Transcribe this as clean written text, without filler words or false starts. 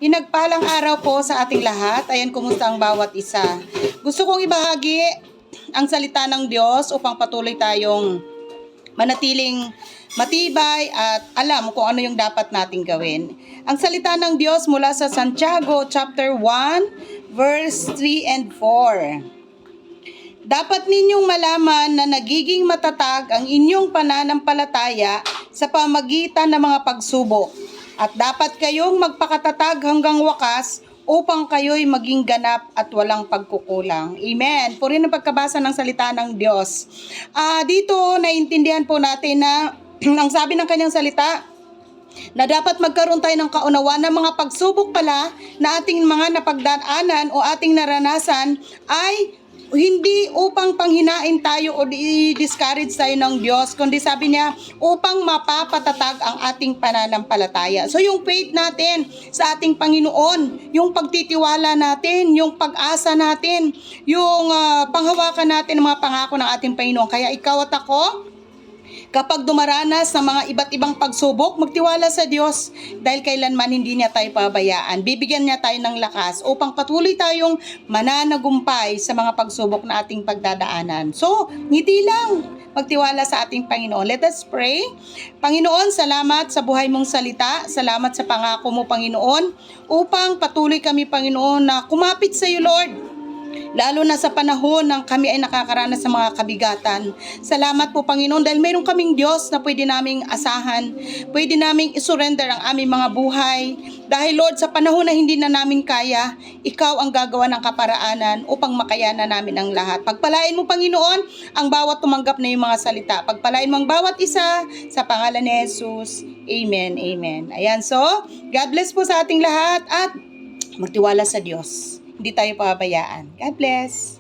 Pinagpalang araw po sa ating lahat. Ayan, kumusta ang bawat isa? Gusto kong ibahagi ang salita ng Diyos upang patuloy tayong manatiling matibay at alam kung ano yung dapat nating gawin. Ang salita ng Diyos mula sa Santiago chapter 1 verse 3 and 4. Dapat ninyong malaman na nagiging matatag ang inyong pananampalataya sa pamagitan ng mga pagsubok. At dapat kayong magpakatatag hanggang wakas upang kayo'y maging ganap at walang pagkukulang. Amen. Puri ng pagkabasa ng salita ng Diyos. Dito, naiintindihan po natin na ang sabi ng kanyang salita, na dapat magkaroon tayo ng kaunawaan ng mga pagsubok pala na ating mga napagdaanan o ating naranasan ay hindi upang panghinain tayo o i-discourage tayo ng Diyos, kundi sabi niya, upang mapapatatag ang ating pananampalataya. So yung faith natin sa ating Panginoon, yung pagtitiwala natin, yung pag-asa natin, yung panghawakan natin ng mga pangako ng ating Panginoon. Kaya ikaw at ako, kapag dumaranas ng mga iba't ibang pagsubok, magtiwala sa Diyos dahil kailanman hindi niya tayo pabayaan. Bibigyan niya tayo ng lakas upang patuloy tayong mananagumpay sa mga pagsubok na ating pagdadaanan. So, ngiti lang. Magtiwala sa ating Panginoon. Let us pray. Panginoon, salamat sa buhay mong salita. Salamat sa pangako mo, Panginoon, upang patuloy kami, Panginoon, na kumapit sa iyo, Lord. Lalo na sa panahon ng kami ay nakakaranas sa mga kabigatan. Salamat po, Panginoon, dahil mayroon kaming Diyos na pwede naming asahan, pwede naming isurrender ang aming mga buhay. Dahil, Lord, sa panahon na hindi na namin kaya, Ikaw ang gagawa ng kaparaanan upang makayanan namin ang lahat. Pagpalain mo, Panginoon, ang bawat tumanggap na yung mga salita. Pagpalain mo ang bawat isa sa pangalan ni Jesus. Amen, amen. Ayan, so, God bless po sa ating lahat at magtiwala sa Diyos. Hindi tayo pababayaan. God bless.